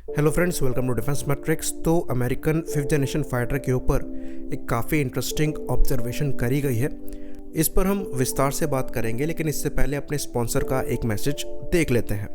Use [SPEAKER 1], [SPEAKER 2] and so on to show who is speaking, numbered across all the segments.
[SPEAKER 1] Hello friends, welcome to defence matrix. तो American 5th generation fighter के ऊपर एक काफ़ी इंटरेस्टिंग ऑब्जर्वेशन करी गई है। इस पर हम विस्तार से बात करेंगे, लेकिन इससे पहले अपने स्पॉन्सर का एक मैसेज देख लेते हैं।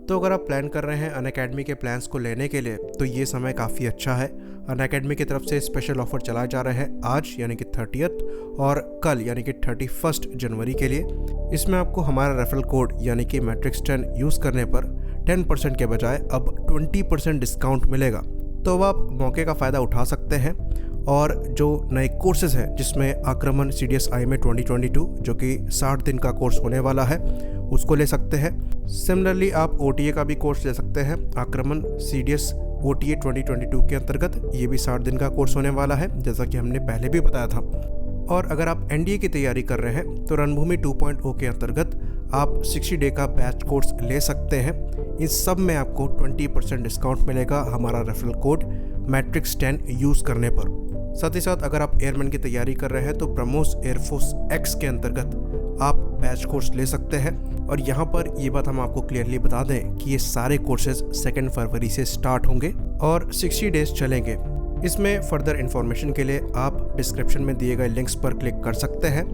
[SPEAKER 1] तो अगर आप प्लान कर रहे हैं अनअकैडमी के प्लान्स को लेने के लिए, तो ये समय काफ़ी अच्छा है। अनअकैडमी की तरफ से स्पेशल ऑफर चलाए जा रहे हैं आज यानी कि 30th और कल यानी कि 31 जनवरी के लिए। इसमें आपको हमारा रेफरल कोड यानी कि मैट्रिक्स 10 यूज़ करने पर 10% के बजाय अब 20% डिस्काउंट मिलेगा। तो अब आप मौके का फ़ायदा उठा सकते हैं और जो नए कोर्सेज़ हैं जिसमें आक्रमण CDS में 2022 जो कि 60 दिन का कोर्स होने वाला है उसको ले सकते हैं। सिमिलरली आप OTA का भी कोर्स ले सकते हैं। आक्रमण CDS OTA 2022 के अंतर्गत ये भी 60 दिन का कोर्स होने वाला है, जैसा कि हमने पहले भी बताया था। और अगर आप NDA की तैयारी कर रहे हैं तो रणभूमि 2.0 के अंतर्गत आप 60 डे का बैच कोर्स ले सकते हैं। इन सब में आपको 20% डिस्काउंट मिलेगा हमारा रेफरल कोड मैट्रिक्स 10 यूज़ करने पर। साथ ही साथ अगर आप एयरमैन की तैयारी कर रहे हैं तो ब्रह्मोस एयरफोर्स X के अंतर्गत आप बैच कोर्स ले सकते हैं। और यहाँ पर ये बात हम आपको क्लियरली बता दें कि ये सारे कोर्सेज 2 फरवरी से स्टार्ट होंगे और 60 डेज चलेंगे। इसमें फर्दर इन्फॉर्मेशन के लिए आप डिस्क्रिप्शन में दिए गए लिंक्स पर क्लिक कर सकते हैं।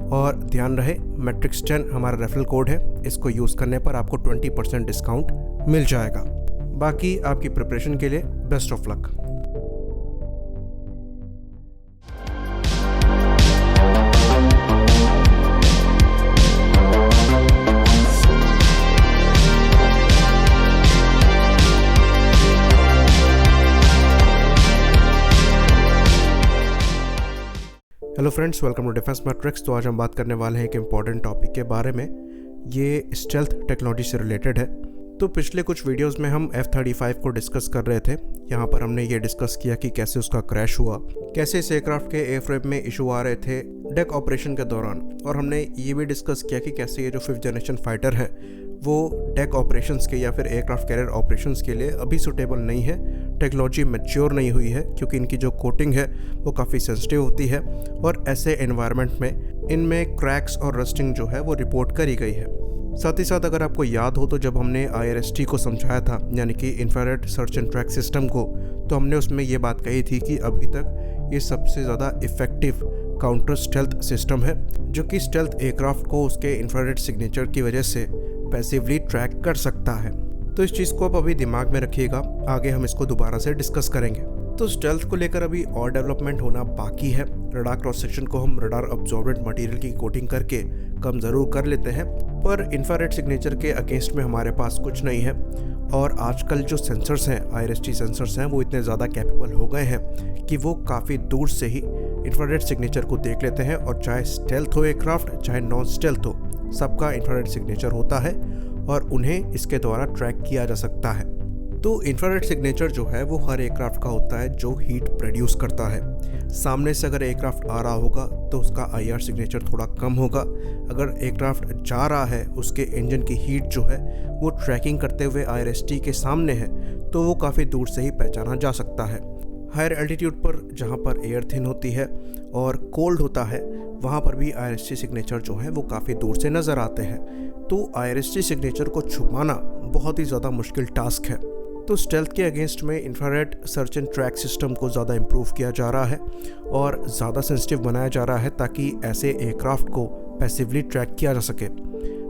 [SPEAKER 1] और ध्यान रहे, मैट्रिक्स 10 हमारा रेफरल कोड है, इसको यूज़ करने पर आपको 20% डिस्काउंट मिल जाएगा। बाकी आपकी प्रिपरेशन के लिए best of luck. Hello friends, welcome to defence matrix. तो आज हम बात करने वाले हैं एक इम्पॉर्टेंट टॉपिक के बारे में। ये स्टेल्थ टेक्नोलॉजी से रिलेटेड है। तो पिछले कुछ वीडियोस में हम F-35 को डिस्कस कर रहे थे। यहाँ पर हमने ये डिस्कस किया कि कैसे उसका क्रैश हुआ, कैसे इस एयरक्राफ्ट के एयरफ्रेम में इशू आ रहे थे डेक ऑपरेशन के दौरान। और हमने ये भी डिस्कस किया कि कैसे ये जो 5th जनरेशन फाइटर है वो डेक ऑपरेशंस के या फिर एयरक्राफ्ट कैरियर ऑपरेशंस के लिए अभी सूटेबल नहीं है। टेक्नोलॉजी मैच्योर नहीं हुई है क्योंकि इनकी जो कोटिंग है वो काफ़ी सेंसिटिव होती है और ऐसे एनवायरनमेंट में इनमें क्रैक्स और रस्टिंग जो है वो रिपोर्ट करी गई है। साथ ही साथ अगर आपको याद हो तो जब हमने IRST को समझाया था यानी कि infrared search and track system को, तो हमने उसमें ये बात कही थी कि अभी तक ये सबसे ज़्यादा इफ़ेक्टिव काउंटर स्टेल्थ सिस्टम है जो कि स्टेल्थ एयरक्राफ्ट को उसके इंफ्रारेड सिग्नेचर की वजह से पैसिवली ट्रैक कर सकता है। तो इस चीज़ को आप अभी दिमाग में रखिएगा, आगे हम इसको दोबारा से डिस्कस करेंगे। तो स्टेल्थ को लेकर अभी और डेवलपमेंट होना बाकी है। रडार क्रॉस सेक्शन को हम रडार अब्जॉर्बेंट मटेरियल की कोटिंग करके कम ज़रूर कर लेते हैं, पर इंफ्रारेड सिग्नेचर के अगेंस्ट में हमारे पास कुछ नहीं है। और आजकल जो सेंसर्स हैं, IRST सेंसर्स हैं, वो इतने ज़्यादा कैपेबल हो गए हैं कि वो काफ़ी दूर से ही इंफ्रारेड सिग्नेचर को देख लेते हैं। और चाहे स्टेल्थ हो एयरक्राफ्ट, चाहे नॉन स्टेल्थ हो, सबका इंफ्रारेड सिग्नेचर होता है और उन्हें इसके द्वारा ट्रैक किया जा सकता है। तो इंफ्रारेड सिग्नेचर जो है वो हर एयरक्राफ्ट का होता है जो हीट प्रोड्यूस करता है। सामने से अगर एयरक्राफ्ट आ रहा होगा तो उसका IR सिग्नेचर थोड़ा कम होगा। अगर एयरक्राफ्ट जा रहा है, उसके इंजन की हीट जो है वो ट्रैकिंग करते हुए IRST के सामने है, तो वो काफ़ी दूर से ही पहचाना जा सकता है। हायर एल्टीट्यूड पर जहाँ पर एयर थिन होती है और कोल्ड होता है, वहाँ पर भी IRST सिग्नेचर जो है वो काफ़ी दूर से नज़र आते हैं। तो IRST सिग्नेचर को छुपाना बहुत ही ज़्यादा मुश्किल टास्क है। तो स्टेल्थ के अगेंस्ट में infrared search and track system को ज़्यादा इम्प्रूव किया जा रहा है और ज़्यादा सेंसिटिव बनाया जा रहा है ताकि ऐसे एयरक्राफ्ट को पैसिवली ट्रैक किया जा सके।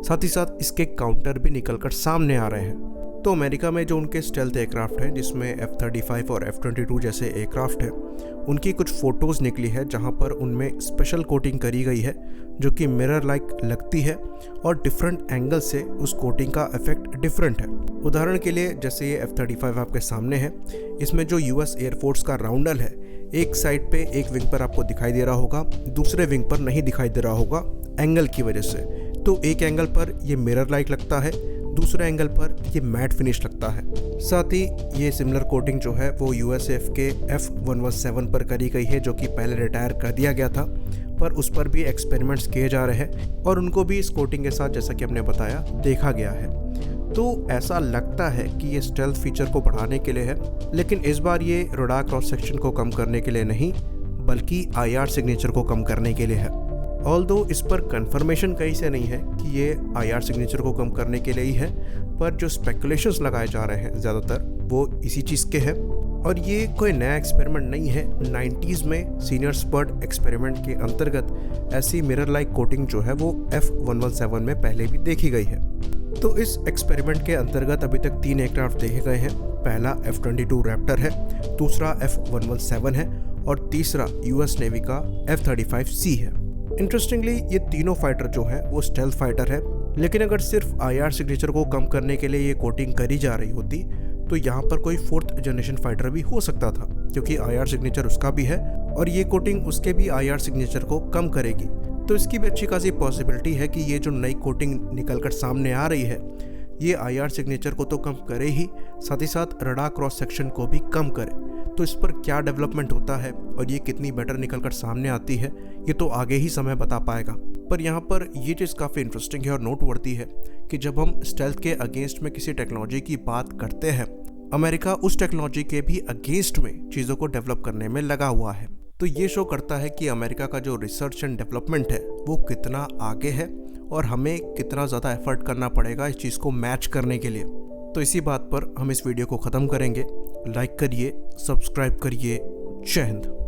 [SPEAKER 1] साथ ही साथ इसके काउंटर भी निकलकर सामने आ रहे हैं। तो अमेरिका में जो उनके स्टेल्थ एयरक्राफ्ट हैं, जिसमें F-35 और F-22 जैसे एयरक्राफ्ट हैं, उनकी कुछ फ़ोटोज़ निकली है जहां पर उनमें स्पेशल कोटिंग करी गई है जो कि मिरर लाइक लगती है और डिफरेंट एंगल से उस कोटिंग का इफेक्ट डिफरेंट है। उदाहरण के लिए जैसे ये F-35 आपके सामने है, इसमें जो US एयरफोर्स का राउंडल है, एक साइड पे एक विंग पर आपको दिखाई दे रहा होगा, दूसरे विंग पर नहीं दिखाई दे रहा होगा एंगल की वजह से। तो एक एंगल पर ये मिरर लाइक लगता है, दूसरे एंगल पर ये मैट फिनिश लगता है। साथ ही ये सिमिलर कोटिंग जो है वो USAF के F-117 पर करी गई है जो कि पहले रिटायर कर दिया गया था, पर उस पर भी एक्सपेरिमेंट्स किए जा रहे हैं और उनको भी इस कोटिंग के साथ, जैसा कि हमने बताया, देखा गया है। तो ऐसा लगता है कि ये स्टेल्थ फीचर को बढ़ाने के लिए है, लेकिन इस बार ये रडार क्रॉस सेक्शन को कम करने के लिए नहीं बल्कि IR सिग्नेचर को कम करने के लिए है। ऑल्दो इस पर कंफर्मेशन कहीं से नहीं है कि ये IR सिग्नेचर को कम करने के लिए ही है, पर जो स्पेकुलेशंस लगाए जा रहे हैं ज़्यादातर वो इसी चीज़ के हैं। और ये कोई नया एक्सपेरिमेंट नहीं है। 90s में सीनियर स्पर्ट एक्सपेरिमेंट के अंतर्गत ऐसी मिरर लाइक कोटिंग जो है वो F117 में पहले भी देखी गई है। तो इस एक्सपेरिमेंट के अंतर्गत अभी तक 3 एयरक्राफ्ट देखे गए हैं। पहला F-22 रैप्टर है, दूसरा F-117 है और तीसरा US नेवी का F-35C है। इंटरेस्टिंगली ये तीनों फाइटर जो है वो स्टेल्थ फाइटर है, लेकिन अगर सिर्फ IR सिग्नेचर को कम करने के लिए ये कोटिंग करी जा रही होती तो यहाँ पर कोई 4th जनरेशन फाइटर भी हो सकता था, क्योंकि IR सिग्नेचर उसका भी है और ये कोटिंग उसके भी IR सिग्नेचर को कम करेगी। तो इसकी भी अच्छी खासी पॉसिबिलिटी है कि ये जो नई कोटिंग निकल कर सामने आ रही है ये IR सिग्नेचर को तो कम करे ही, साथ ही साथ रडार क्रॉस सेक्शन को भी कम करे। तो इस पर क्या डेवलपमेंट होता है और ये कितनी बेटर निकल कर सामने आती है ये तो आगे ही समय बता पाएगा। पर यहाँ पर ये चीज़ काफ़ी इंटरेस्टिंग है और नोटवर्दी है कि जब हम स्टेल्थ के अगेंस्ट में किसी टेक्नोलॉजी की बात करते हैं, अमेरिका उस टेक्नोलॉजी के भी अगेंस्ट में चीज़ों को डेवलप करने में लगा हुआ है। तो ये शो करता है कि अमेरिका का जो रिसर्च एंड डेवलपमेंट है वो कितना आगे है और हमें कितना ज़्यादा एफर्ट करना पड़ेगा इस चीज़ को मैच करने के लिए। तो इसी बात पर हम इस वीडियो को ख़त्म करेंगे। लाइक करिए, सब्सक्राइब करिए। जय हिंद।